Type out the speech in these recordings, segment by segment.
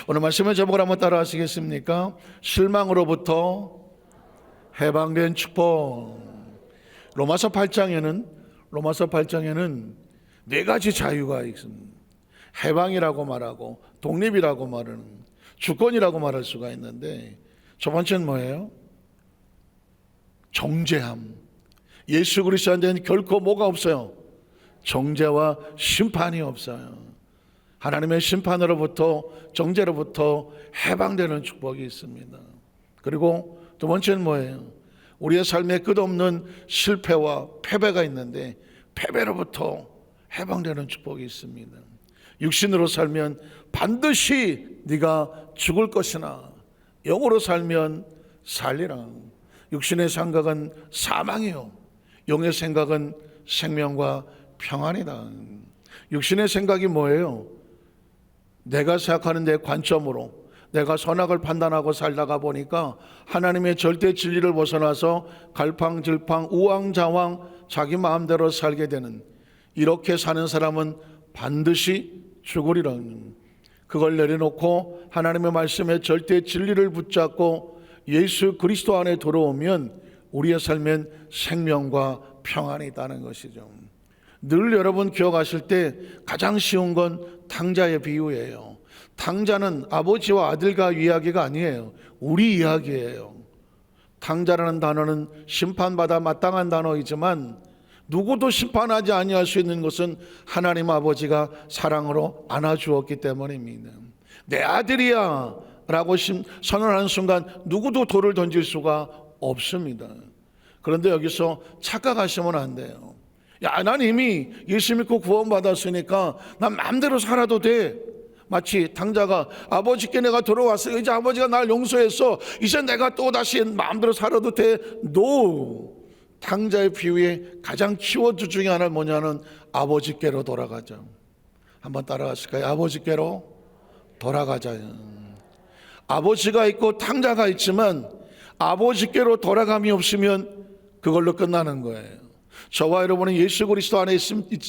오늘 말씀의 제목을 한번 따라 하시겠습니까? 실망으로부터 해방된 축복. 로마서 8장에는 네 가지 자유가 있습니다. 해방이라고 말하고 독립이라고 말하는, 주권이라고 말할 수가 있는데, 첫 번째는 뭐예요? 정죄함. 예수 그리스도한테는 결코 뭐가 없어요? 정죄와 심판이 없어요. 하나님의 심판으로부터, 정죄로부터 해방되는 축복이 있습니다. 그리고 두 번째는 뭐예요? 우리의 삶에 끝없는 실패와 패배가 있는데 패배로부터 해방되는 축복이 있습니다. 육신으로 살면 반드시 네가 죽을 것이나 영으로 살면 살리라. 육신의 생각은 사망이요, 영의 생각은 생명과 평안이다. 육신의 생각이 뭐예요? 내가 생각하는 내 관점으로 내가 선악을 판단하고 살다가 보니까 하나님의 절대 진리를 벗어나서 갈팡질팡 우왕좌왕 자기 마음대로 살게 되는, 이렇게 사는 사람은 반드시 죽으리라. 그걸 내려놓고 하나님의 말씀에 절대 진리를 붙잡고 예수 그리스도 안에 들어오면 우리의 삶엔 생명과 평안이 있다는 것이죠. 늘 여러분 기억하실 때 가장 쉬운 건 탕자의 비유예요. 탕자는 아버지와 아들과 이야기가 아니에요. 우리 이야기예요. 탕자라는 단어는 심판받아 마땅한 단어이지만 누구도 심판하지 아니할 수 있는 것은 하나님 아버지가 사랑으로 안아주었기 때문입니다. 내 아들이야 라고 선언하는 순간 누구도 돌을 던질 수가 없습니다. 그런데 여기서 착각하시면 안 돼요. 야, 난 이미 예수 믿고 구원받았으니까 난 마음대로 살아도 돼. 마치 탕자가 아버지께 내가 돌아왔어, 이제 아버지가 날 용서했어, 이제 내가 또다시 마음대로 살아도 돼. No. 탕자의 비유의 가장 키워드 중에 하나는 뭐냐면 아버지께로 돌아가자. 한번 따라가실까요? 아버지께로 돌아가자. 아버지가 있고 탕자가 있지만 아버지께로 돌아감이 없으면 그걸로 끝나는 거예요. 저와 여러분은 예수 그리스도 안에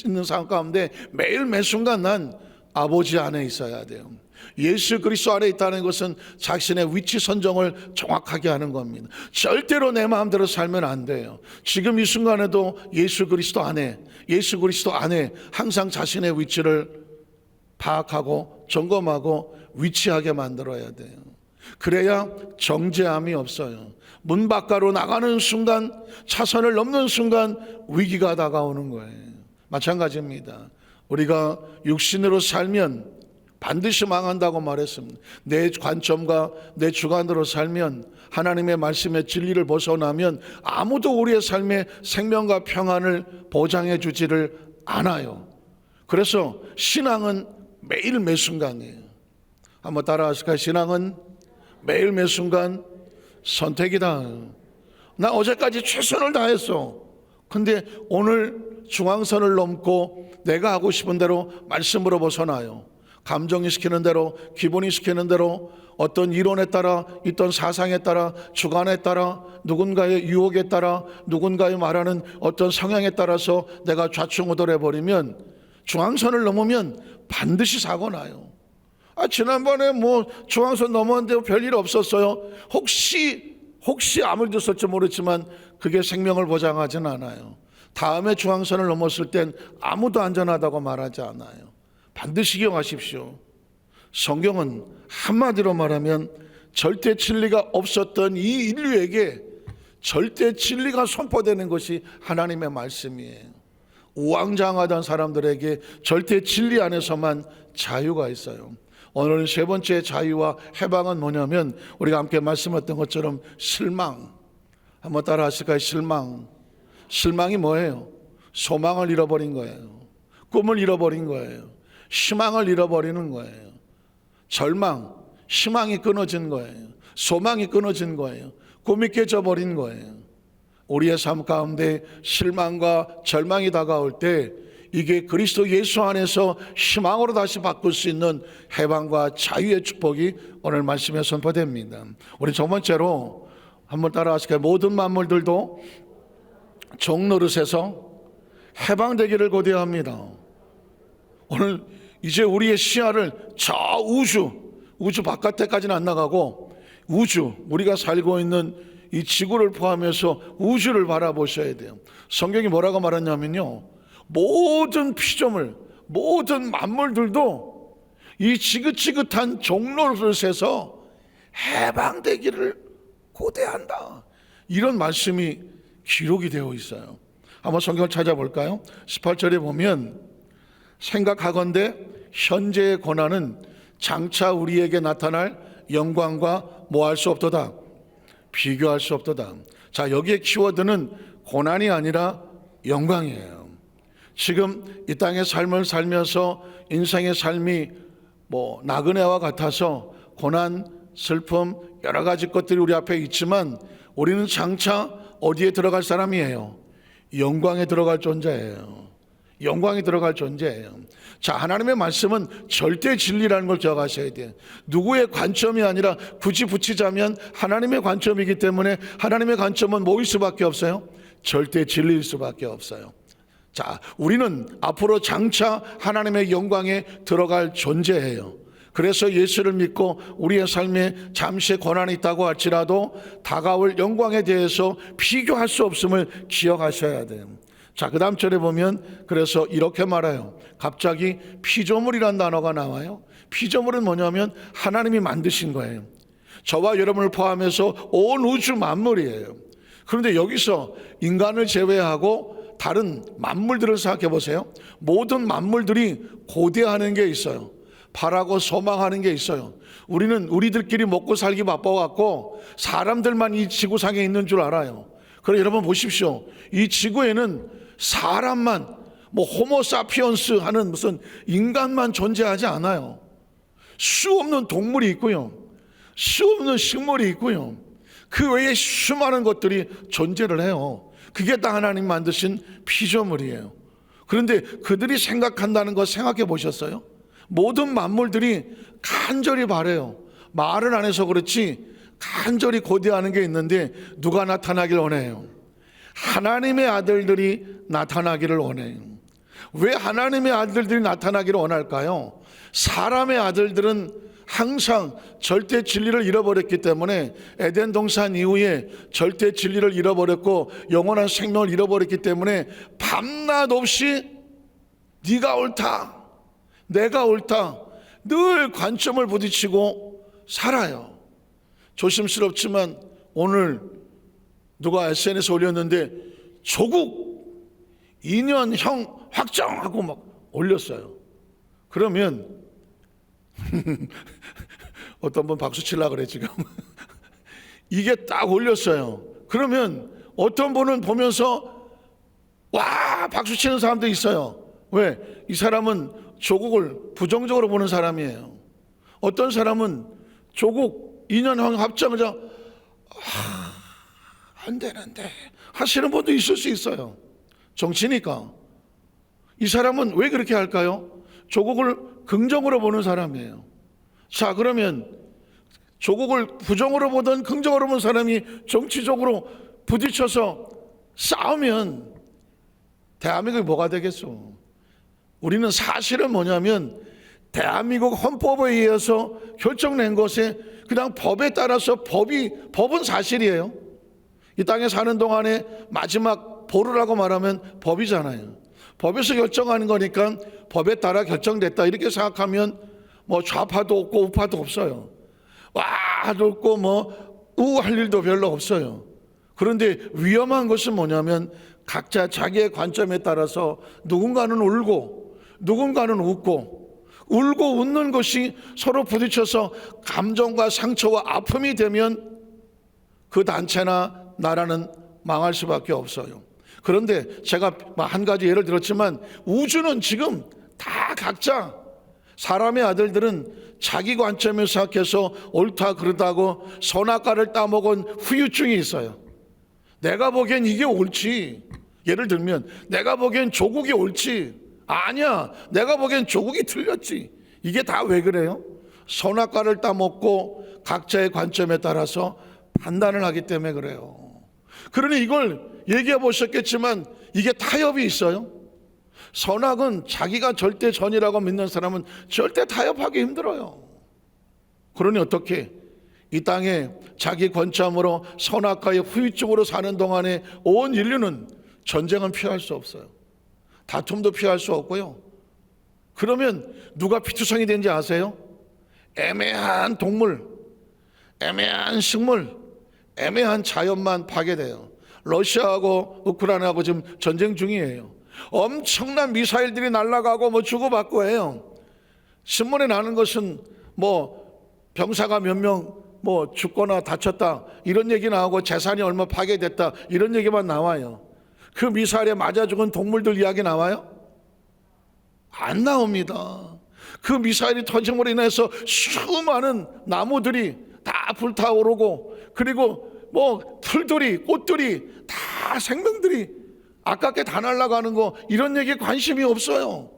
있는 상황 가운데 매일 매순간 난 아버지 안에 있어야 돼요. 예수 그리스도 안에 있다는 것은 자신의 위치 선정을 정확하게 하는 겁니다. 절대로 내 마음대로 살면 안 돼요. 지금 이 순간에도 예수 그리스도 안에 항상 자신의 위치를 파악하고 점검하고 위치하게 만들어야 돼요. 그래야 정죄함이 없어요. 문 밖으로 나가는 순간, 차선을 넘는 순간 위기가 다가오는 거예요. 마찬가지입니다. 우리가 육신으로 살면 반드시 망한다고 말했습니다. 내 관점과 내 주관으로 살면, 하나님의 말씀의 진리를 벗어나면 아무도 우리의 삶에 생명과 평안을 보장해 주지를 않아요. 그래서 신앙은 매일 매순간이에요. 한번 따라하실까요? 신앙은 매일 매순간 선택이다. 나 어제까지 최선을 다했어. 근데 오늘 중앙선을 넘고 내가 하고 싶은 대로 말씀으로 벗어나요. 감정이 시키는 대로, 기분이 시키는 대로, 어떤 이론에 따라, 있던 사상에 따라, 주관에 따라, 누군가의 유혹에 따라, 누군가의 말하는 어떤 성향에 따라서 내가 좌충우돌해버리면, 중앙선을 넘으면 반드시 사고 나요. 지난번에 중앙선 넘었는데 별일 없었어요. 혹시 아무 일도 없을지 모르지만 그게 생명을 보장하지는 않아요. 다음에 중앙선을 넘었을 땐 아무도 안전하다고 말하지 않아요. 반드시 기억하십시오. 성경은 한마디로 말하면 절대 진리가 없었던 이 인류에게 절대 진리가 선포되는 것이 하나님의 말씀이에요. 우왕좌왕하던 사람들에게 절대 진리 안에서만 자유가 있어요. 오늘 세 번째 자유와 해방은 뭐냐면 우리가 함께 말씀했던 것처럼 실망. 한번 따라 하실까요? 실망이 뭐예요? 소망을 잃어버린 거예요. 꿈을 잃어버린 거예요. 희망을 잃어버리는 거예요. 절망, 희망이 끊어진 거예요. 소망이 끊어진 거예요. 꿈이 깨져버린 거예요. 우리의 삶 가운데 실망과 절망이 다가올 때 이게 그리스도 예수 안에서 희망으로 다시 바꿀 수 있는 해방과 자유의 축복이 오늘 말씀에 선포됩니다. 우리 첫 번째로 한번 따라하실까요? 모든 만물들도 종노릇에서 해방되기를 고대합니다. 오늘 이제 우리의 시야를 저 우주, 우주 바깥에까지는 안 나가고 우주, 우리가 살고 있는 이 지구를 포함해서 우주를 바라보셔야 돼요. 성경이 뭐라고 말하냐면요, 모든 피조물, 모든 만물들도 이 지긋지긋한 종로를 세서 해방되기를 고대한다, 이런 말씀이 기록이 되어 있어요. 한번 성경을 찾아볼까요? 18절에 보면 생각하건대 현재의 고난은 장차 우리에게 나타날 영광과 뭐할 수 없도다, 비교할 수 없도다. 자, 여기에 키워드는 고난이 아니라 영광이에요. 지금 이 땅의 삶을 살면서 인생의 삶이 나그네와 같아서 고난, 슬픔, 여러 가지 것들이 우리 앞에 있지만 우리는 장차 어디에 들어갈 사람이에요? 영광에 들어갈 존재예요. 영광에 들어갈 존재예요. 자, 하나님의 말씀은 절대 진리라는 걸 기억하셔야 돼요. 누구의 관점이 아니라 굳이 붙이자면 하나님의 관점이기 때문에 하나님의 관점은 뭐일 수밖에 없어요? 절대 진리일 수밖에 없어요. 자, 우리는 앞으로 장차 하나님의 영광에 들어갈 존재예요. 그래서 예수를 믿고 우리의 삶에 잠시의 고난이 있다고 할지라도 다가올 영광에 대해서 비교할 수 없음을 기억하셔야 돼요. 자, 그 다음 절에 보면 그래서 이렇게 말해요. 갑자기 피조물이란 단어가 나와요. 피조물은 뭐냐면 하나님이 만드신 거예요. 저와 여러분을 포함해서 온 우주 만물이에요. 그런데 여기서 인간을 제외하고 다른 만물들을 생각해 보세요. 모든 만물들이 고대하는 게 있어요. 바라고 소망하는 게 있어요. 우리는 우리들끼리 먹고 살기 바빠갖고 사람들만 이 지구상에 있는 줄 알아요. 그럼 여러분 보십시오. 이 지구에는 사람만, 호모사피언스 하는 무슨 인간만 존재하지 않아요. 수 없는 동물이 있고요, 수 없는 식물이 있고요, 그 외에 수많은 것들이 존재를 해요. 그게 다 하나님 만드신 피조물이에요. 그런데 그들이 생각한다는 거 생각해 보셨어요? 모든 만물들이 간절히 바래요. 말은 안 해서 그렇지 간절히 고대하는 게 있는데 누가 나타나길 원해요? 하나님의 아들들이 나타나기를 원해요. 왜 하나님의 아들들이 나타나기를 원할까요? 사람의 아들들은 항상 절대 진리를 잃어버렸기 때문에 에덴 동산 이후에 절대 진리를 잃어버렸고 영원한 생명을 잃어버렸기 때문에 밤낮 없이 네가 옳다, 내가 옳다, 늘 관점을 부딪히고 살아요. 조심스럽지만 오늘 누가 SNS에 올렸는데 조국 2년형 확정하고 막 올렸어요. 그러면 어떤 분 박수 치려고 그래 지금. 이게 딱 올렸어요. 그러면 어떤 분은 보면서 와 박수 치는 사람도 있어요. 왜? 이 사람은 조국을 부정적으로 보는 사람이에요. 어떤 사람은 조국 2년형 합정하자 안 되는데 하시는 분도 있을 수 있어요. 정치니까. 이 사람은 왜 그렇게 할까요? 조국을 긍정으로 보는 사람이에요. 자, 그러면 조국을 부정으로 보던 긍정으로 보는 사람이 정치적으로 부딪혀서 싸우면 대한민국이 뭐가 되겠어? 우리는 사실은 뭐냐면 대한민국 헌법에 의해서 결정낸 것에 그냥 법에 따라서 법은 사실이에요. 이 땅에 사는 동안에 마지막 보루라고 말하면 법이잖아요. 법에서 결정하는 거니까 법에 따라 결정됐다 이렇게 생각하면 좌파도 없고 우파도 없어요. 와도 없고 우할 일도 별로 없어요. 그런데 위험한 것은 뭐냐면 각자 자기의 관점에 따라서 누군가는 울고 누군가는 웃고 웃는 것이 서로 부딪혀서 감정과 상처와 아픔이 되면 그 단체나 나라는 망할 수밖에 없어요. 그런데 제가 한 가지 예를 들었지만 우주는 지금 다 각자 사람의 아들들은 자기 관점에서 생각해서 옳다 그르다고 선악과를 따먹은 후유증이 있어요. 내가 보기엔 이게 옳지. 예를 들면 내가 보기엔 조국이 옳지. 아니야, 내가 보기엔 조국이 틀렸지. 이게 다 왜 그래요? 선악과를 따먹고 각자의 관점에 따라서 판단을 하기 때문에 그래요. 그러니 이걸 얘기해 보셨겠지만 이게 타협이 있어요. 선악은 자기가 절대 전이라고 믿는 사람은 절대 타협하기 힘들어요. 그러니 어떻게 이 땅에 자기 권점으로 선악과의 후유증으로 사는 동안에 온 인류는 전쟁은 피할 수 없어요. 다툼도 피할 수 없고요. 그러면 누가 피투성이 된지 아세요? 애매한 동물, 애매한 식물, 애매한 자연만 파괴돼요. 러시아하고 우크라이나하고 지금 전쟁 중이에요. 엄청난 미사일들이 날아가고 뭐 주고받고 해요. 신문에 나는 것은 뭐 병사가 몇 명 뭐 죽거나 다쳤다 이런 얘기 나오고 재산이 얼마 파괴됐다 이런 얘기만 나와요. 그 미사일에 맞아 죽은 동물들 이야기 나와요? 안 나옵니다. 그 미사일이 터짐으로 인해서 수많은 나무들이 다 불타오르고, 그리고 뭐 풀들이, 꽃들이 다 생명들이 아깝게 다 날아가는 거, 이런 얘기에 관심이 없어요.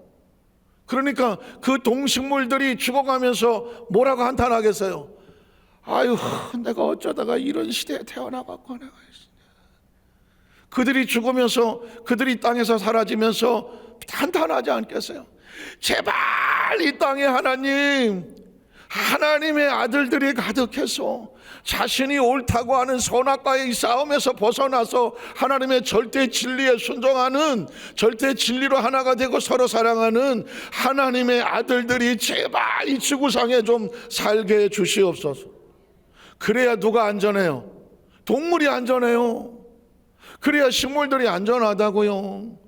그러니까 그 동식물들이 죽어가면서 뭐라고 한탄하겠어요? 아유, 내가 어쩌다가 이런 시대에 태어나갖고 내가. 그들이 죽으면서, 그들이 땅에서 사라지면서 한탄하지 않겠어요? 제발 이 땅에 하나님의 아들들이 가득해서 자신이 옳다고 하는 선악과의 이 싸움에서 벗어나서 하나님의 절대 진리에 순종하는, 절대 진리로 하나가 되고 서로 사랑하는 하나님의 아들들이 제발 이 지구상에 좀 살게 해 주시옵소서. 그래야 누가 안전해요? 동물이 안전해요. 그래야 식물들이 안전하다고요.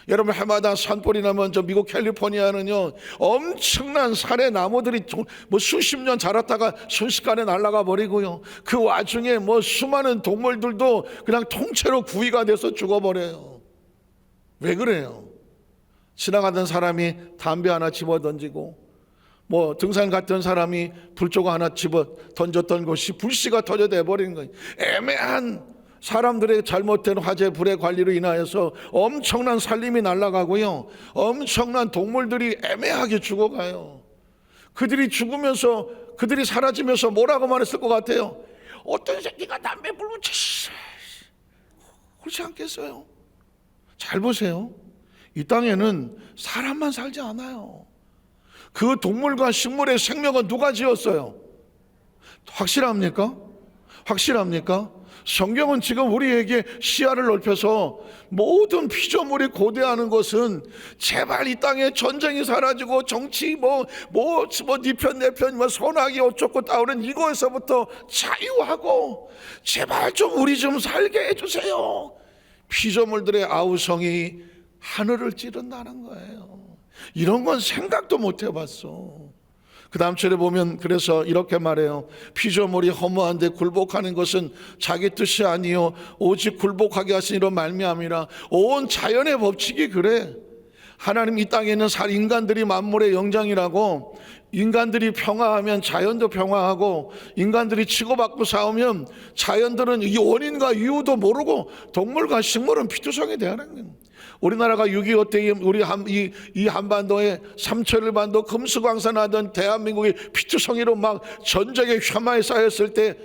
여러분, 해마다 산불이 나면 저 미국 캘리포니아는요 엄청난 산의 나무들이 뭐 수십 년 자랐다가 순식간에 날아가 버리고요. 그 와중에 뭐 수많은 동물들도 그냥 통째로 구이가 돼서 죽어버려요. 왜 그래요? 지나가던 사람이 담배 하나 집어 던지고, 뭐 등산 갔던 사람이 불조각 하나 집어 던졌던 것이 불씨가 터져내 버리는 거예요. 애매한 사람들의 잘못된 화재 불의 관리로 인하여서 엄청난 산림이 날아가고요, 엄청난 동물들이 애매하게 죽어가요. 그들이 죽으면서, 그들이 사라지면서 뭐라고 말했을 것 같아요? 어떤 새끼가 담배 불고 그렇지 않겠어요? 잘 보세요. 이 땅에는 사람만 살지 않아요. 그 동물과 식물의 생명은 누가 지었어요? 확실합니까? 확실합니까? 성경은 지금 우리에게 시야를 넓혀서 모든 피조물이 고대하는 것은 제발 이 땅에 전쟁이 사라지고 정치 네 편 내 편 선악이 어쩌고 따오는 이거에서부터 자유하고 제발 좀 우리 좀 살게 해주세요. 피조물들의 아우성이 하늘을 찌른다는 거예요. 이런 건 생각도 못 해봤어. 그 다음 절에 보면 그래서 이렇게 말해요. 피조물이 허무한데 굴복하는 것은 자기 뜻이 아니요 오직 굴복하게 하신 이로 말미암이라. 온 자연의 법칙이 그래. 하나님 이 땅에 있는 인간들이 만물의 영장이라고. 인간들이 평화하면 자연도 평화하고, 인간들이 치고받고 싸우면 자연들은 이 원인과 이유도 모르고 동물과 식물은 피투성이 되는 거예요. 우리나라가 6.25 때 이 한반도에 삼천일반도 금수강산하던 대한민국이 피투성이로 막 전쟁의 폄하에 쌓였을 때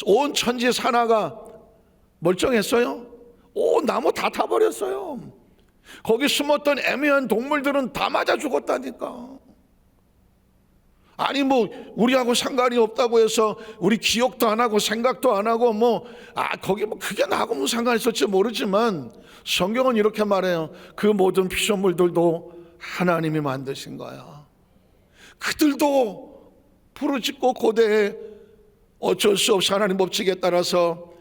온 천지 산하가 멀쩡했어요? 온 나무 다 타버렸어요. 거기 숨었던 애매한 동물들은 다 맞아 죽었다니까. 아니 뭐 우리하고 상관이 없다고 해서 우리 기억도 안 하고 생각도 안 하고 거기 그게 나하고 무슨 상관이 있을지 모르지만 성경은 이렇게 말해요. 그 모든 피조물들도 하나님이 만드신 거야. 그들도 부르짖고 고대해 어쩔 수 없이 하나님 법칙에 따라서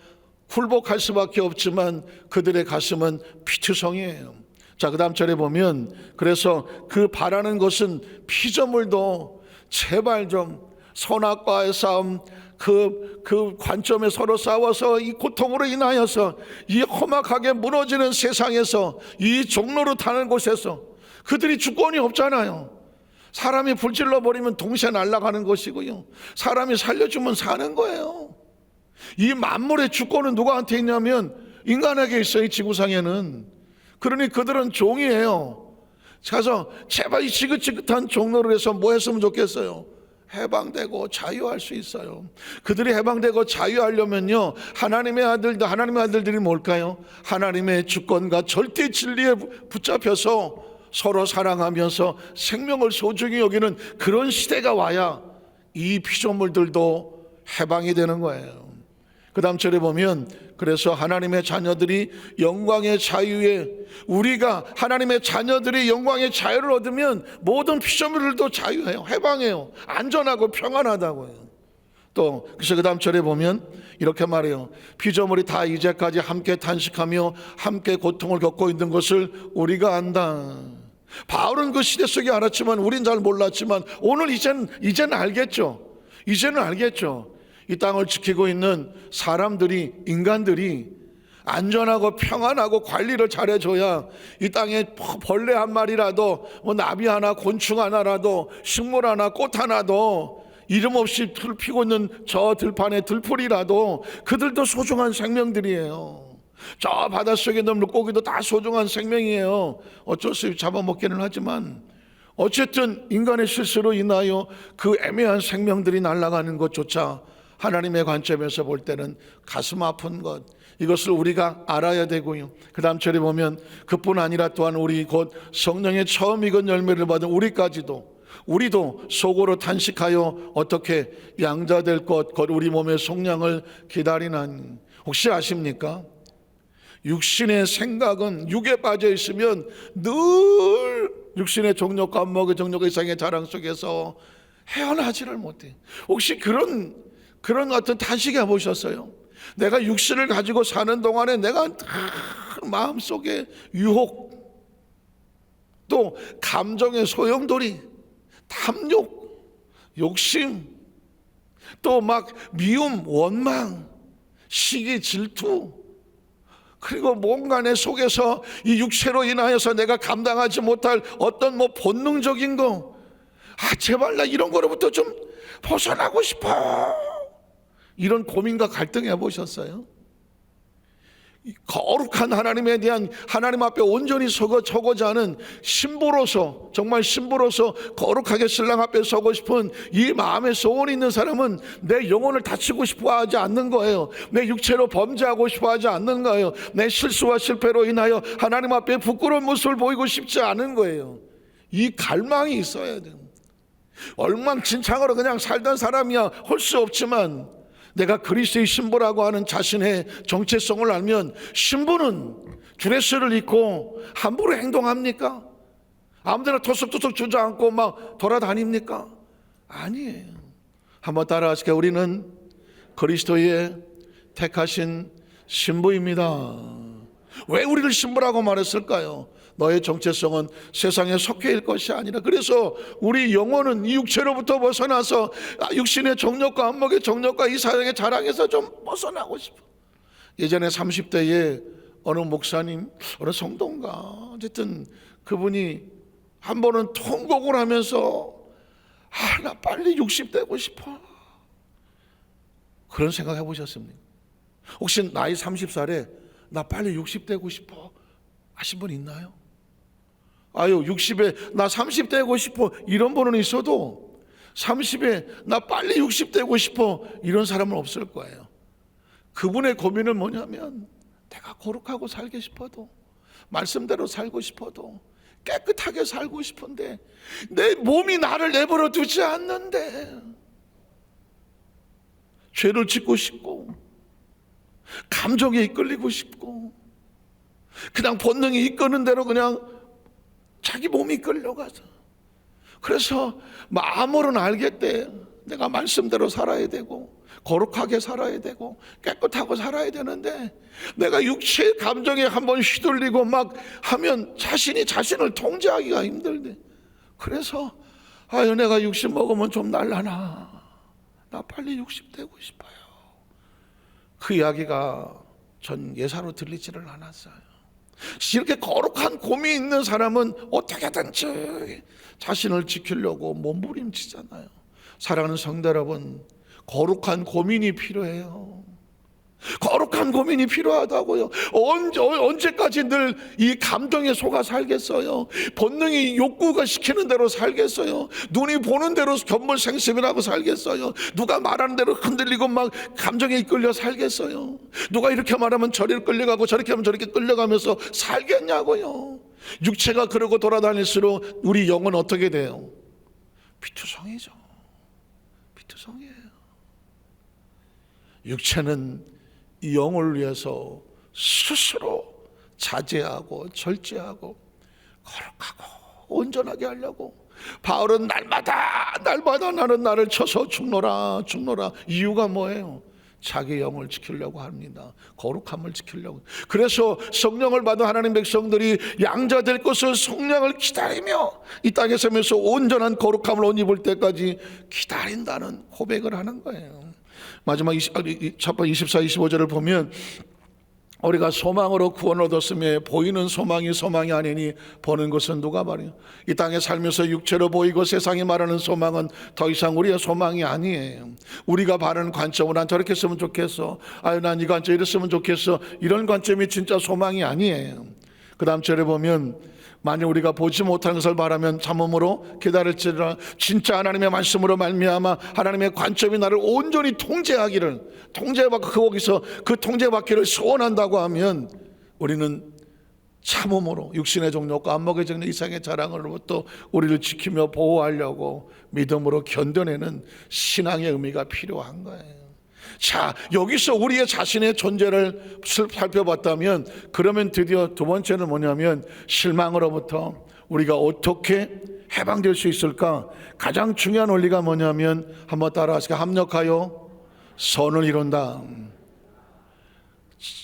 굴복할 수밖에 없지만 그들의 가슴은 피투성이에요. 자, 그 다음 절에 보면 그래서 그 바라는 것은 피조물도 제발 좀 선악과의 싸움, 그 관점에 서로 싸워서 이 고통으로 인하여서 이 험악하게 무너지는 세상에서 이 종로로 타는 곳에서 그들이 주권이 없잖아요. 사람이 불질러 버리면 동시에 날아가는 것이고요, 사람이 살려주면 사는 거예요. 이 만물의 주권은 누구한테 있냐면 인간에게 있어요. 이 지구상에는. 그러니 그들은 종이에요. 그래서 제발 이 지긋지긋한 종로를 해서 뭐 했으면 좋겠어요? 해방되고 자유할 수 있어요. 그들이 해방되고 자유하려면요, 하나님의 아들들이 뭘까요? 하나님의 주권과 절대 진리에 붙잡혀서 서로 사랑하면서 생명을 소중히 여기는 그런 시대가 와야 이 피조물들도 해방이 되는 거예요. 그 다음 절에 보면 그래서 하나님의 자녀들이 영광의 자유에, 우리가 하나님의 자녀들이 영광의 자유를 얻으면 모든 피조물들도 자유해요. 해방해요. 안전하고 평안하다고요. 또 그래서 그 다음 절에 보면 이렇게 말해요. 피조물이 다 이제까지 함께 탄식하며 함께 고통을 겪고 있는 것을 우리가 안다. 바울은 그 시대 속에 알았지만 우린 잘 몰랐지만 오늘 이제는 알겠죠. 이제는 알겠죠. 이 땅을 지키고 있는 사람들이, 인간들이 안전하고 평안하고 관리를 잘해줘야 이 땅에 벌레 한 마리라도, 나비 하나, 곤충 하나라도, 식물 하나, 꽃 하나도, 이름 없이 틀 피고 있는 저 들판의 들풀이라도 그들도 소중한 생명들이에요. 저 바닷속에 있는 물고기도 다 소중한 생명이에요. 어쩔 수 없이 잡아먹기는 하지만 어쨌든 인간의 실수로 인하여 그 애매한 생명들이 날아가는 것조차 하나님의 관점에서 볼 때는 가슴 아픈 것, 이것을 우리가 알아야 되고요. 그 다음 절에 보면 그뿐 아니라 또한 우리 곧 성령의 처음 익은 열매를 받은 우리도 속으로 탄식하여 어떻게 양자될 것 곧 우리 몸의 속량을 기다리나니. 혹시 아십니까? 육신의 생각은 육에 빠져 있으면 늘 육신의 정욕과 안목의 정욕의 이상의 자랑 속에서 헤어나지를 못해. 혹시 그런 어떤 탄식이 해보셨어요? 내가 육신을 가지고 사는 동안에 내가 마음속에 유혹, 또 감정의 소용돌이, 탐욕, 욕심, 또 막 미움, 원망, 시기, 질투, 그리고 뭔가 내 속에서 이 육체로 인하여서 내가 감당하지 못할 어떤 본능적인 거, 제발 나 이런 거로부터 좀 벗어나고 싶어. 이런 고민과 갈등 해보셨어요? 거룩한 하나님에 대한, 하나님 앞에 온전히 서고자 하는 신부로서, 정말 신부로서 거룩하게 신랑 앞에 서고 싶은 이 마음의 소원이 있는 사람은 내 영혼을 다치고 싶어 하지 않는 거예요. 내 육체로 범죄하고 싶어 하지 않는 거예요. 내 실수와 실패로 인하여 하나님 앞에 부끄러운 모습을 보이고 싶지 않은 거예요. 이 갈망이 있어야 돼요. 엉망진창으로 그냥 살던 사람이야 할 수 없지만, 내가 그리스도의 신부라고 하는 자신의 정체성을 알면, 신부는 드레스를 입고 함부로 행동합니까? 아무데나 토석토석 주저앉고 막 돌아다닙니까? 아니에요. 한번 따라하시게. 우리는 그리스도의 택하신 신부입니다. 왜 우리를 신부라고 말했을까요? 너의 정체성은 세상에 속해 있을 것이 아니라, 그래서 우리 영혼은 이 육체로부터 벗어나서 육신의 정욕과 안목의 정욕과 이 사역의 자랑에서 좀 벗어나고 싶어. 예전에 30대에 어느 목사님, 어느 성도인가, 어쨌든 그분이 한 번은 통곡을 하면서 나 빨리 60 되고 싶어. 그런 생각 해보셨습니까? 혹시 나이 30살에 나 빨리 60 되고 싶어 하신 분 있나요? 60에 나 30 되고 싶어 이런 분은 있어도 30에 나 빨리 60 되고 싶어 이런 사람은 없을 거예요. 그분의 고민은 뭐냐면, 내가 거룩하고 살고 싶어도, 말씀대로 살고 싶어도, 깨끗하게 살고 싶은데 내 몸이 나를 내버려 두지 않는데, 죄를 짓고 싶고 감정에 이끌리고 싶고 그냥 본능이 이끄는 대로 그냥 자기 몸이 끌려가서, 그래서 마음으로는 알겠대. 내가 말씀대로 살아야 되고 거룩하게 살아야 되고 깨끗하고 살아야 되는데, 내가 육체의 감정에 한번 휘둘리고 막 하면 자신을 통제하기가 힘들대. 그래서 내가 60 먹으면 좀 날라나, 나 빨리 60 되고 싶어요. 그 이야기가 전 예사로 들리지를 않았어요. 이렇게 거룩한 고민이 있는 사람은 어떻게든지 자신을 지키려고 몸부림치잖아요. 사랑하는 성도 여러분, 거룩한 고민이 필요해요. 거룩한 고민이 필요하다고요. 언제까지 늘 이 감정에 속아 살겠어요? 본능이 욕구가 시키는 대로 살겠어요? 눈이 보는 대로 견물생심이라고 살겠어요? 누가 말하는 대로 흔들리고 막 감정에 이끌려 살겠어요? 누가 이렇게 말하면 저리 끌려가고 저렇게 하면 저렇게 끌려가면서 살겠냐고요? 육체가 그러고 돌아다닐수록 우리 영은 어떻게 돼요? 비투성이죠. 죄송해요. 육체는 영을 위해서 스스로 자제하고 절제하고 거룩하고 온전하게 하려고. 바울은 날마다 나는 나를 쳐서 죽노라. 이유가 뭐예요? 자기 영을 지키려고 합니다. 거룩함을 지키려고. 그래서 성령을 받은 하나님 백성들이 양자 될 것을 성령을 기다리며 이 땅에 살면서 온전한 거룩함을 옷 입을 때까지 기다린다는 고백을 하는 거예요. 마지막 24, 25절을 보면 우리가 소망으로 구원을 얻었으며 보이는 소망이 소망이 아니니 보는 것은 누가 말이요? 이 땅에 살면서 육체로 보이고 세상이 말하는 소망은 더 이상 우리의 소망이 아니에요. 우리가 바라는 관점은 난 저렇게 했으면 좋겠어. 아유 난 이 관점 이랬으면 좋겠어. 이런 관점이 진짜 소망이 아니에요. 그 다음 절에 보면 만약 우리가 보지 못하는 것을 바라면 참음으로 기다릴지라. 진짜 하나님의 말씀으로 말미암아 하나님의 관점이 나를 온전히 통제받고 거기서 그 통제받기를 소원한다고 하면 우리는 참음으로 육신의 정욕과 안목의 정욕 이상의 자랑으로부터 우리를 지키며 보호하려고 믿음으로 견뎌내는 신앙의 의미가 필요한 거예요. 자, 여기서 우리의 자신의 존재를 살펴봤다면 그러면 드디어 두 번째는 뭐냐면 실망으로부터 우리가 어떻게 해방될 수 있을까? 가장 중요한 원리가 뭐냐면 한번 따라하시죠. 합력하여 선을 이룬다.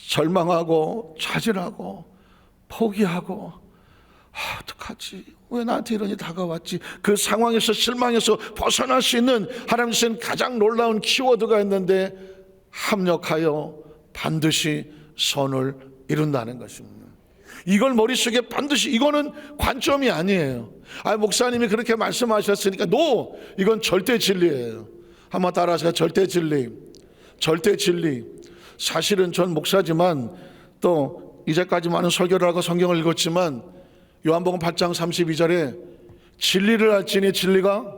절망하고 좌절하고 포기하고 어떡하지? 왜 나한테 이런 일이 다가왔지? 그 상황에서 실망해서 벗어날 수 있는 하나님 주신 가장 놀라운 키워드가 있는데 합력하여 반드시 선을 이룬다는 것입니다. 이걸 머릿속에 반드시, 이거는 관점이 아니에요. 목사님이 그렇게 말씀하셨으니까 이건 절대 진리예요. 한번 따라하세요. 절대 진리. 사실은 전 목사지만 또 이제까지 많은 설교를 하고 성경을 읽었지만 요한복음 8장 32절에 진리를 알지니 진리가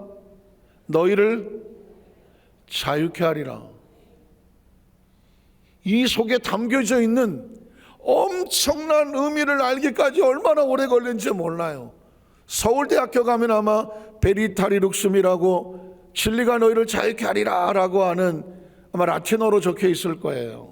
너희를 자유케 하리라. 이 속에 담겨져 있는 엄청난 의미를 알기까지 얼마나 오래 걸린지 몰라요. 서울대학교 가면 아마 베리타리 룩숨이라고 진리가 너희를 자유케 하리라 라고 하는 아마 라틴어로 적혀 있을 거예요.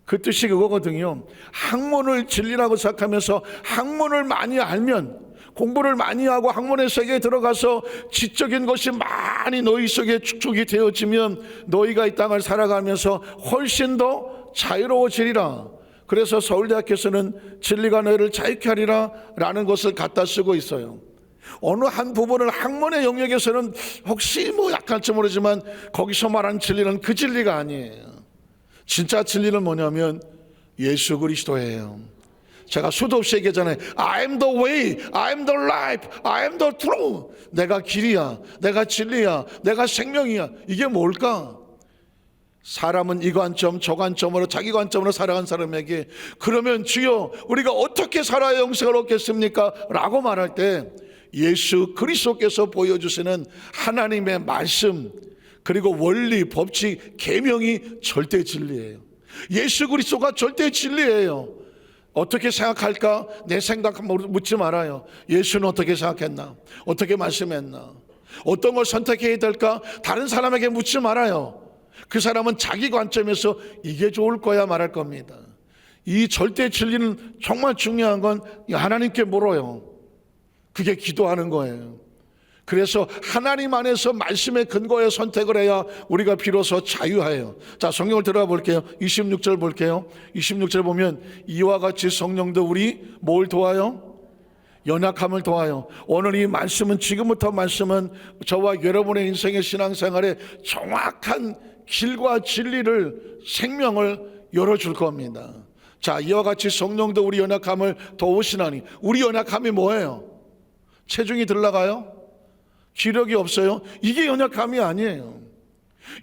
그 뜻이 그거거든요. 학문을 진리라고 생각하면서 학문을 많이 알면, 공부를 많이 하고 학문의 세계에 들어가서 지적인 것이 많이 너희 속에 축적이 되어지면 너희가 이 땅을 살아가면서 훨씬 더 자유로워지리라. 그래서 서울대학교에서는 진리가 너희를 자유케 하리라 라는 것을 갖다 쓰고 있어요. 어느 한 부분을 학문의 영역에서는 혹시 약할지 모르지만 거기서 말하는 진리는 그 진리가 아니에요. 진짜 진리는 뭐냐면 예수 그리스도예요. 제가 수도 없이 얘기하잖아요. I am the way, I am the life, I am the truth. 내가 길이야, 내가 진리야, 내가 생명이야. 이게 뭘까? 사람은 이 관점 저 관점으로 자기 관점으로 살아간 사람에게 그러면 주여 우리가 어떻게 살아야 영생을 얻겠습니까? 라고 말할 때 예수 그리스도께서 보여주시는 하나님의 말씀 그리고 원리, 법칙, 계명이 절대 진리예요. 예수 그리스도가 절대 진리예요. 어떻게 생각할까? 내 생각 묻지 말아요. 예수는 어떻게 생각했나? 어떻게 말씀했나? 어떤 걸 선택해야 될까? 다른 사람에게 묻지 말아요. 그 사람은 자기 관점에서 이게 좋을 거야 말할 겁니다. 이 절대 진리는 정말 중요한 건 하나님께 물어요. 그게 기도하는 거예요. 그래서 하나님 안에서 말씀의 근거에 선택을 해야 우리가 비로소 자유해요. 자, 성경을 들어가 볼게요. 26절 볼게요. 26절 보면 이와 같이 성령도 우리 뭘 도와요? 연약함을 도와요. 오늘 이 말씀은 지금부터 말씀은 저와 여러분의 인생의 신앙생활에 정확한 길과 진리를 생명을 열어줄 겁니다. 자, 이와 같이 성령도 우리 연약함을 도우시나니. 우리 연약함이 뭐예요? 체중이 들나가요? 기력이 없어요? 이게 연약함이 아니에요.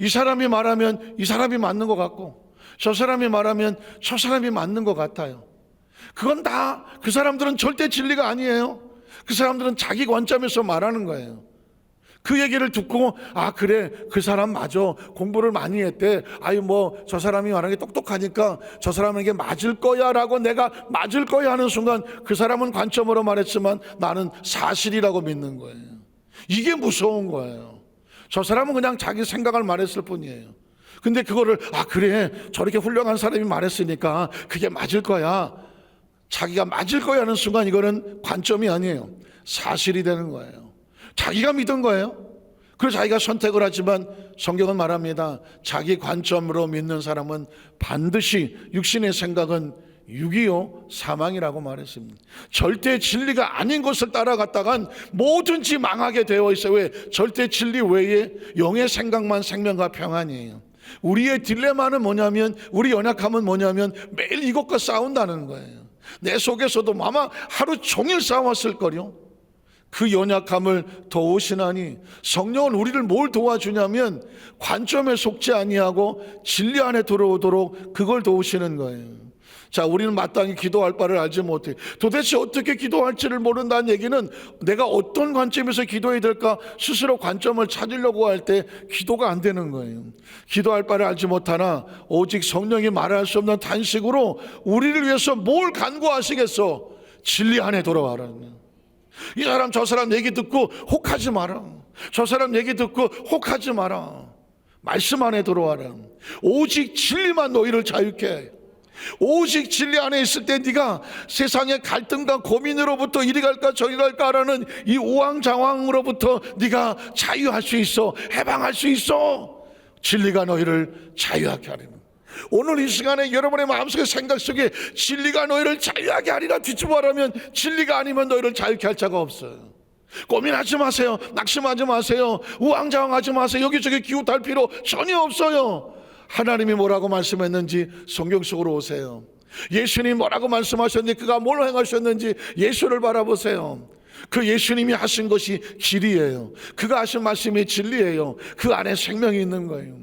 이 사람이 말하면 이 사람이 맞는 것 같고 저 사람이 말하면 저 사람이 맞는 것 같아요. 그건 다 그 사람들은 절대 진리가 아니에요. 그 사람들은 자기 관점에서 말하는 거예요. 그 얘기를 듣고 그래 그 사람 맞아 공부를 많이 했대. 저 사람이 말하는 게 똑똑하니까 저 사람에게 맞을 거야 라고 내가 맞을 거야 하는 순간 그 사람은 관점으로 말했지만 나는 사실이라고 믿는 거예요. 이게 무서운 거예요. 저 사람은 그냥 자기 생각을 말했을 뿐이에요. 근데 그거를 그래 저렇게 훌륭한 사람이 말했으니까 그게 맞을 거야, 자기가 맞을 거야 하는 순간 이거는 관점이 아니에요. 사실이 되는 거예요. 자기가 믿은 거예요. 그래서 자기가 선택을 하지만 성경은 말합니다. 자기 관점으로 믿는 사람은 반드시 육신의 생각은 625 사망이라고 말했습니다. 절대 진리가 아닌 것을 따라갔다간 뭐든지 망하게 되어 있어요. 왜? 절대 진리 외에 영의 생각만 생명과 평안이에요. 우리의 딜레마는 뭐냐면, 우리 연약함은 뭐냐면 매일 이것과 싸운다는 거예요. 내 속에서도 아마 하루 종일 싸웠을 거요. 그 연약함을 도우시나니, 성령은 우리를 뭘 도와주냐면 관점에 속지 아니하고 진리 안에 들어오도록 그걸 도우시는 거예요. 자, 우리는 마땅히 기도할 바를 알지 못해. 도대체 어떻게 기도할지를 모른다는 얘기는 내가 어떤 관점에서 기도해야 될까 스스로 관점을 찾으려고 할 때 기도가 안 되는 거예요. 기도할 바를 알지 못하나 오직 성령이 말할 수 없는 탄식으로 우리를 위해서 뭘 간구하시겠어? 진리 안에 돌아와라는 거예요. 이 사람 저 사람 얘기 듣고 혹하지 마라. 저 사람 얘기 듣고 혹하지 마라. 말씀 안에 들어와라. 오직 진리만 너희를 자유케 해. 오직 진리 안에 있을 때 네가 세상의 갈등과 고민으로부터 이리 갈까 저리 갈까라는 이 우왕좌왕으로부터 네가 자유할 수 있어. 해방할 수 있어. 진리가 너희를 자유하게 하리라. 오늘 이 시간에 여러분의 마음속에 생각 속에 진리가 너희를 자유하게 하리라 뒤집어라면 진리가 아니면 너희를 자유케 할 자가 없어요. 고민하지 마세요. 낙심하지 마세요. 우왕좌왕하지 마세요. 여기저기 기웃할 필요 전혀 없어요. 하나님이 뭐라고 말씀했는지 성경 속으로 오세요. 예수님이 뭐라고 말씀하셨는지, 그가 뭘 행하셨는지 예수를 바라보세요. 그 예수님이 하신 것이 길이에요. 그가 하신 말씀이 진리예요. 그 안에 생명이 있는 거예요.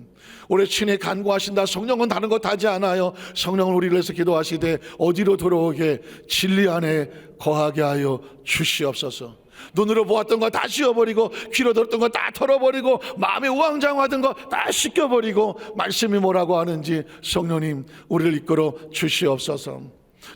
올해 친히 간구하신다. 성령은 다른 것 하지 않아요. 성령은 우리를 위해서 기도하시되 어디로 들어오게? 진리 안에 거하게 하여 주시옵소서. 눈으로 보았던 거 다 씌워버리고, 귀로 들었던 거 다 털어버리고, 마음에 우왕좌왕하던 거 다 씻겨버리고, 말씀이 뭐라고 하는지 성령님 우리를 이끌어 주시옵소서.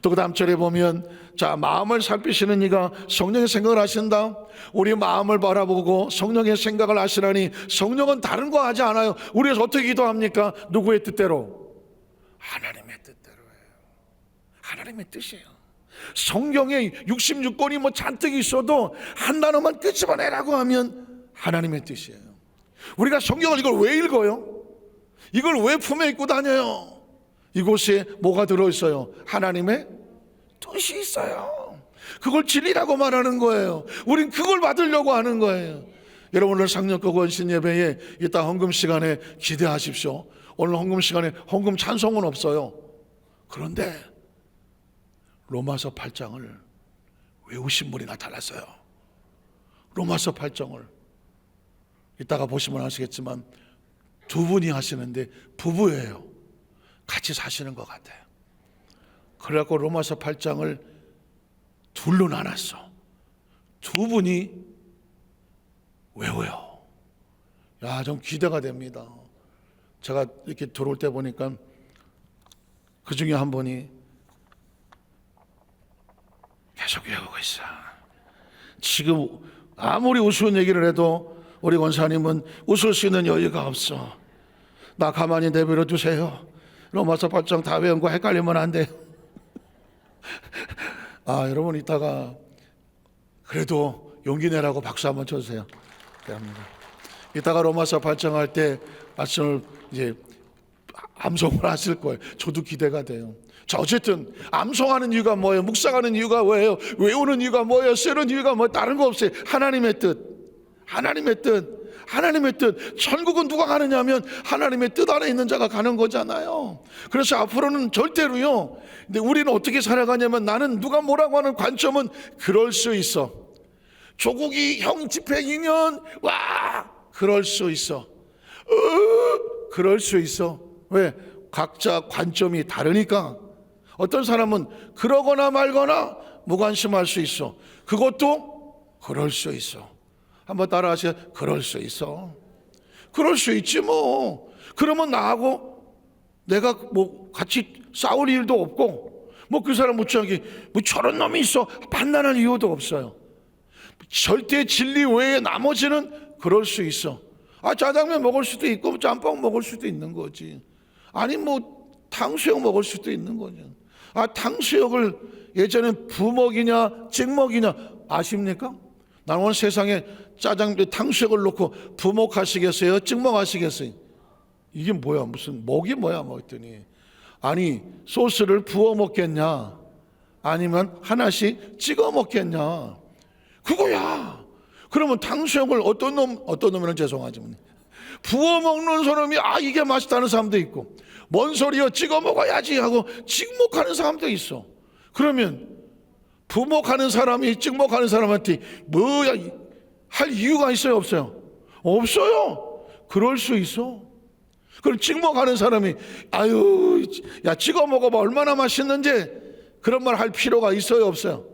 또 그 다음 절에 보면, 자, 마음을 살피시는 이가 성령의 생각을 하신다. 우리 마음을 바라보고 성령의 생각을 하시라니, 성령은 다른 거 하지 않아요. 우리가 어떻게 기도합니까? 누구의 뜻대로? 하나님의 뜻대로예요. 하나님의 뜻이에요. 성경에 66권이 뭐 잔뜩 있어도 한 단어만 끄집어내라고 하면 하나님의 뜻이에요. 우리가 성경을 이걸 왜 읽어요? 이걸 왜 품에 입고 다녀요? 이곳에 뭐가 들어있어요? 하나님의 뜻이 있어요. 그걸 진리라고 말하는 거예요. 우린 그걸 받으려고 하는 거예요. 여러분, 오늘 상력과 권신 예배에 이따 헌금 시간에 기대하십시오. 오늘 헌금 시간에 헌금 찬송은 없어요. 그런데 로마서 8장을 외우신 분이 나타났어요. 로마서 8장을 이따가 보시면 아시겠지만 두 분이 하시는데 부부예요. 같이 사시는 것 같아요. 그래갖고 로마서 8장을 둘로 나눴어. 두 분이 외워요. 야, 좀 기대가 됩니다. 제가 이렇게 들어올 때 보니까 그 중에 한 분이 계속 외우고 있어. 지금 아무리 우스운 얘기를 해도 우리 권사님은 웃을 수 있는 여유가 없어. 나 가만히 내버려 두세요. 로마서 8장 다 외운 거 헷갈리면 안 돼요. 여러분, 이따가 그래도 용기 내라고 박수 한번 쳐주세요. 감사합니다. 이따가 로마서 8장 할 때 말씀을 이제 암송을 하실 거예요. 저도 기대가 돼요. 자, 어쨌든 암송하는 이유가 뭐예요? 묵상하는 이유가 뭐예요? 외우는 이유가 뭐예요? 쓰는 이유가 뭐? 다른 거 없어요. 하나님의 뜻. 하나님의 뜻. 하나님의 뜻. 천국은 누가 가느냐면 하나님의 뜻 안에 있는 자가 가는 거잖아요. 그래서 앞으로는 절대로요. 근데 우리는 어떻게 살아가냐면, 나는 누가 뭐라고 하는 관점은 그럴 수 있어. 조국이 형 집회 2년 와 그럴 수 있어. 그럴 수 있어. 왜? 각자 관점이 다르니까. 어떤 사람은 그러거나 말거나 무관심할 수 있어. 그것도 그럴 수 있어. 한번 따라하세요. 그럴 수 있어. 그럴 수 있지 뭐. 그러면 나하고 내가 뭐 같이 싸울 일도 없고, 뭐 그 사람 무지하게 뭐 저런 놈이 있어 판단할 이유도 없어요. 절대 진리 외에 나머지는 그럴 수 있어. 짜장면 먹을 수도 있고 짬뽕 먹을 수도 있는 거지. 아니 뭐 탕수육 먹을 수도 있는 거죠. 탕수육을 예전에 부먹이냐 찍먹이냐 아십니까? 나는 오늘 세상에 탕수육을 놓고 부먹하시겠어요? 찍먹하시겠어요? 이게 뭐야? 무슨 먹이 뭐야? 뭐 했더니 아니 소스를 부어 먹겠냐? 아니면 하나씩 찍어 먹겠냐? 그거야. 그러면 탕수육을 어떤 놈이는 죄송하지만 부어 먹는 사람이 이게 맛있다는 사람도 있고, 뭔 소리야 찍어 먹어야지 하고 찍먹하는 사람도 있어. 그러면 부먹하는 사람이 찍먹하는 사람한테 뭐야 할 이유가 있어요? 없어요? 없어요. 그럴 수 있어. 그럼 찍먹하는 사람이 야 찍어 먹어봐 얼마나 맛있는지 그런 말 할 필요가 있어요? 없어요?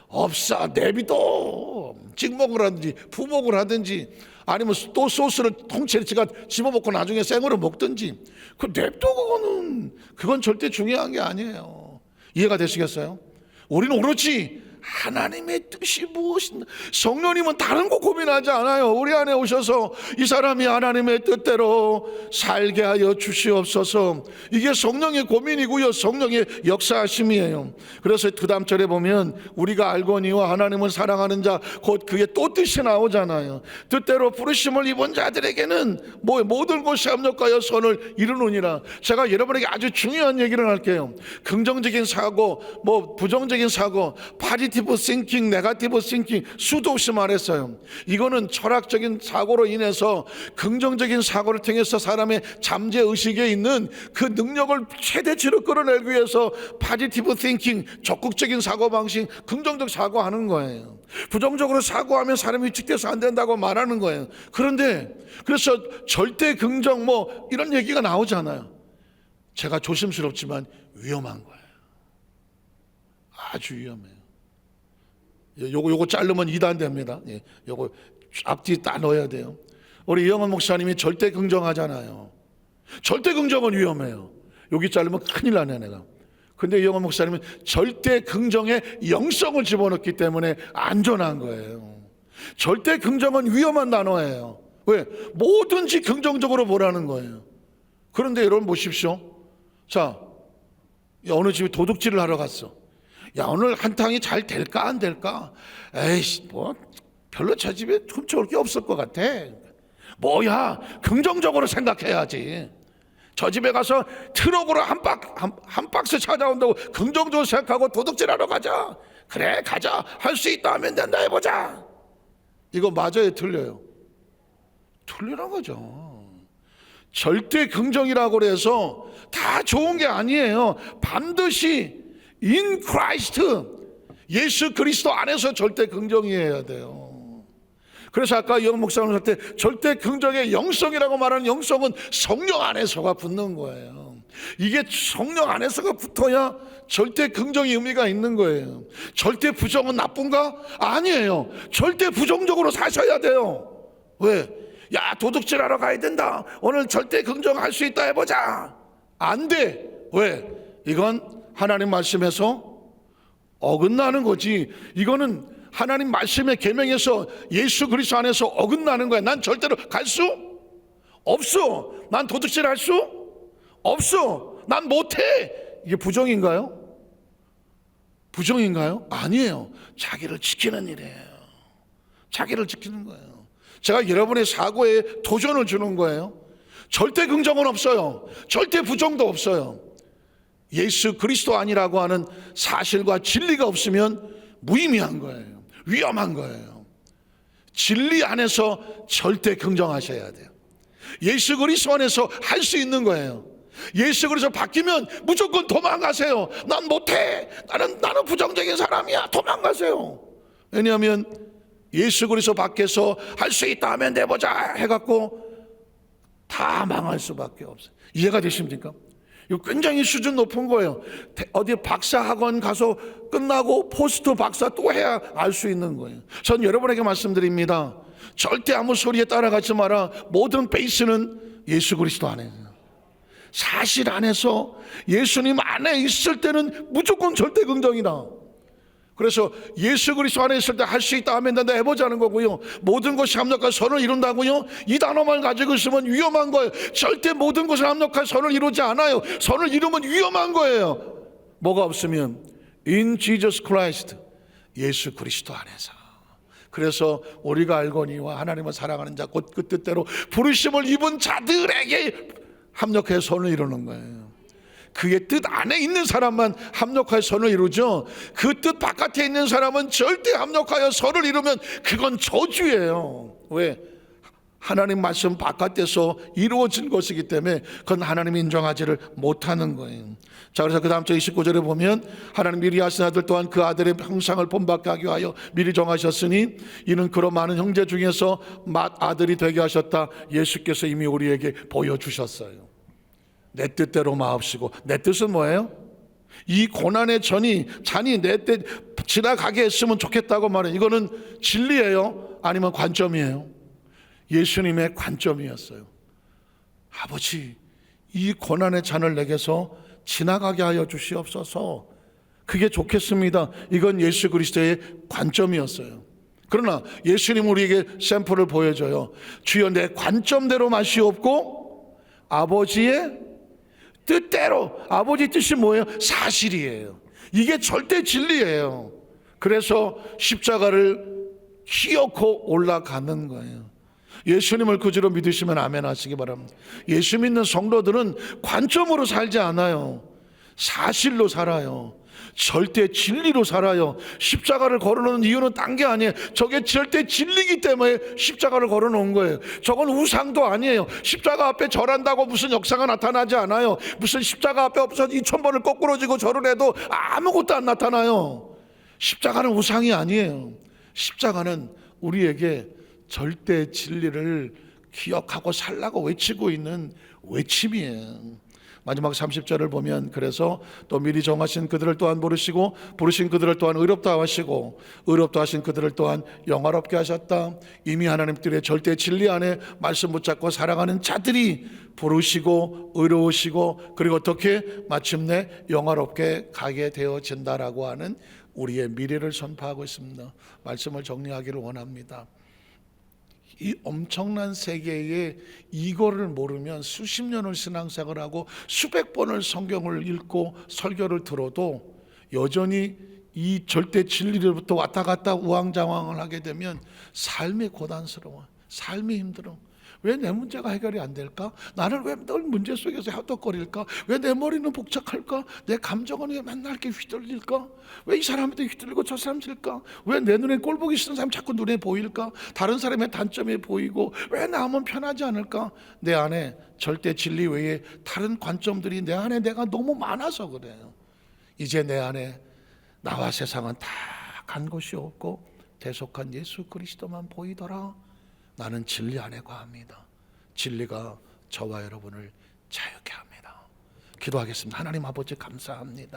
없어. 내비둬. 찍먹을 하든지 부먹을 하든지 아니면 또 소스를 통째로 집어먹고 나중에 생으로 먹든지 냅둬. 그건 절대 중요한 게 아니에요. 이해가 되시겠어요? 우리는 오로지 하나님의 뜻이 무엇인가, 성령님은 다른 거 고민하지 않아요. 우리 안에 오셔서 이 사람이 하나님의 뜻대로 살게 하여 주시옵소서. 이게 성령의 고민이고요, 성령의 역사하심이에요. 그래서 그 다음 절에 보면 우리가 알거니와 하나님은 사랑하는 자 곧 그의 또 뜻이 나오잖아요. 뜻대로 부르심을 입은 자들에게는 모든 것이 합력하여 선을 이루느니라. 제가 여러분에게 아주 중요한 얘기를 할게요. 긍정적인 사고, 부정적인 사고, 파지티브 싱킹, 네거티브 싱킹 수도 없이 말했어요. 이거는 철학적인 사고로 인해서 긍정적인 사고를 통해서 사람의 잠재의식에 있는 그 능력을 최대치로 끌어내기 위해서 파지티브 싱킹, 적극적인 사고방식, 긍정적 사고하는 거예요. 부정적으로 사고하면 사람이 위축돼서 안 된다고 말하는 거예요. 그런데 그래서 절대 긍정 이런 얘기가 나오잖아요. 제가 조심스럽지만 위험한 거예요. 아주 위험해요. 요거 자르면 2단 됩니다. 요거 앞뒤 딱 넣어야 돼요. 우리 이영원 목사님이 절대 긍정하잖아요. 절대 긍정은 위험해요. 여기 자르면 큰일 나네 내가. 근데 이영원 목사님은 절대 긍정의 영성을 집어넣기 때문에 안전한 거예요. 절대 긍정은 위험한 단어예요. 왜? 뭐든지 긍정적으로 보라는 거예요. 그런데 여러분 보십시오. 자, 어느 집에 도둑질을 하러 갔어. 야, 오늘 한탕이 잘 될까 안 될까? 에이씨, 별로 저 집에 훔쳐올 게 없을 것 같아. 뭐야, 긍정적으로 생각해야지. 저 집에 가서 트럭으로 한 박스 찾아온다고 긍정적으로 생각하고 도둑질하러 가자. 그래, 가자. 할 수 있다 하면 된다, 해보자. 이거 맞아요, 틀려요? 틀리는 거죠. 절대 긍정이라고 해서 다 좋은 게 아니에요. 반드시 in Christ, 예수 그리스도 안에서 절대 긍정이어야 돼요. 그래서 아까 영 목사님 할 때 절대 긍정의 영성이라고 말하는 영성은 성령 안에서가 붙는 거예요. 이게 성령 안에서가 붙어야 절대 긍정의 의미가 있는 거예요. 절대 부정은 나쁜가? 아니에요. 절대 부정적으로 사셔야 돼요. 왜? 야, 도둑질하러 가야 된다. 오늘 절대 긍정할 수 있다, 해보자. 안 돼. 왜? 이건 하나님 말씀에서 어긋나는 거지. 이거는 하나님 말씀의 계명에서 예수 그리스도 안에서 어긋나는 거야. 난 절대로 갈 수 없어. 난 도둑질 할 수 없어. 난 못해. 이게 부정인가요? 부정인가요? 아니에요. 자기를 지키는 일이에요. 자기를 지키는 거예요. 제가 여러분의 사고에 도전을 주는 거예요. 절대 긍정은 없어요. 절대 부정도 없어요. 예수 그리스도 아니라고 하는 사실과 진리가 없으면 무의미한 거예요. 위험한 거예요. 진리 안에서 절대 긍정하셔야 돼요. 예수 그리스도 안에서 할 수 있는 거예요. 예수 그리스도 바뀌면 무조건 도망가세요. 난 못해. 나는 부정적인 사람이야. 도망가세요. 왜냐하면 예수 그리스도 밖에서 할 수 있다 하면 내보자 해갖고 다 망할 수밖에 없어요. 이해가 되십니까? 이거 굉장히 수준 높은 거예요. 어디 박사 학원 가서 끝나고 포스트 박사 또 해야 알 수 있는 거예요. 전 여러분에게 말씀드립니다. 절대 아무 소리에 따라가지 마라. 모든 베이스는 예수 그리스도 안에, 사실 안에서 예수님 안에 있을 때는 무조건 절대 긍정이다. 그래서 예수 그리스도 안에 있을 때 할 수 있다 하면 된다 해보자는 거고요. 모든 것이 합력한 선을 이룬다고요? 이 단어만 가지고 있으면 위험한 거예요. 절대 모든 것을 합력한 선을 이루지 않아요. 선을 이루면 위험한 거예요. 뭐가 없으면 In Jesus Christ, 예수 그리스도 안에서. 그래서 우리가 알거니와 하나님을 사랑하는 자 곧 그 뜻대로 부르심을 입은 자들에게 합력해 선을 이루는 거예요. 그의 뜻 안에 있는 사람만 합력하여 선을 이루죠. 그 뜻 바깥에 있는 사람은 절대 합력하여 선을 이루면 그건 저주예요. 왜? 하나님 말씀 바깥에서 이루어진 것이기 때문에 그건 하나님이 인정하지를 못하는 거예요. 자, 그래서 그 다음 절 29절에 보면 하나님 미리 하신 아들 또한 그 아들의 형상을 본받게 하기 위하여 미리 정하셨으니 이는 그런 많은 형제 중에서 맏아들이 되게 하셨다. 예수께서 이미 우리에게 보여주셨어요. 내 뜻대로 마옵시고. 내 뜻은 뭐예요? 이 고난의 잔이 내 뜻 지나가게 했으면 좋겠다고 말해요. 이거는 진리예요? 아니면 관점이에요? 예수님의 관점이었어요. 아버지, 이 고난의 잔을 내게서 지나가게 하여 주시옵소서. 그게 좋겠습니다. 이건 예수 그리스도의 관점이었어요. 그러나 예수님 우리에게 샘플을 보여줘요. 주여 내 관점대로 마시옵고 아버지의 뜻대로. 아버지 뜻이 뭐예요? 사실이에요. 이게 절대 진리예요. 그래서 십자가를 휘어고 올라가는 거예요. 예수님을 구주로 믿으시면 아멘 하시기 바랍니다. 예수 믿는 성도들은 관점으로 살지 않아요. 사실로 살아요. 절대 진리로 살아요. 십자가를 걸어놓은 이유는 딴 게 아니에요. 저게 절대 진리이기 때문에 십자가를 걸어놓은 거예요. 저건 우상도 아니에요. 십자가 앞에 절한다고 무슨 역사가 나타나지 않아요. 무슨 십자가 앞에 없어서 2000번을 거꾸로 지고 절을 해도 아무것도 안 나타나요. 십자가는 우상이 아니에요. 십자가는 우리에게 절대 진리를 기억하고 살라고 외치고 있는 외침이에요. 마지막 30절을 보면 그래서 또 미리 정하신 그들을 또한 부르시고 부르신 그들을 또한 의롭다 하시고 의롭다 하신 그들을 또한 영화롭게 하셨다. 이미 하나님들의 절대 진리 안에 말씀 붙잡고 살아가는 자들이 부르시고 의로우시고 그리고 어떻게 마침내 영화롭게 가게 되어진다라고 하는 우리의 미래를 선포하고 있습니다. 말씀을 정리하기를 원합니다. 이 엄청난 세계에 이거를 모르면 수십 년을 신앙생활을 하고 수백 번을 성경을 읽고 설교를 들어도 여전히 이 절대 진리로부터 왔다 갔다 우왕좌왕을 하게 되면 삶이 고단스러워. 삶이 힘들어. 왜 내 문제가 해결이 안 될까? 나는 왜 늘 문제 속에서 허덕거릴까? 왜 내 머리는 복잡할까? 내 감정은 왜 맨날 이렇게 휘둘릴까? 왜 이 사람한테 휘둘리고 저 사람 싫을까? 왜 내 눈에 꼴 보기 싫은 사람 자꾸 눈에 보일까? 다른 사람의 단점이 보이고 왜 나만 편하지 않을까? 내 안에 절대 진리 외에 다른 관점들이 내 안에 내가 너무 많아서 그래요. 이제 내 안에 나와 세상은 다 간 곳이 없고 대속한 예수 그리스도만 보이더라. 나는 진리 안에 거합니다. 진리가 저와 여러분을 자유케 합니다. 기도하겠습니다. 하나님 아버지 감사합니다.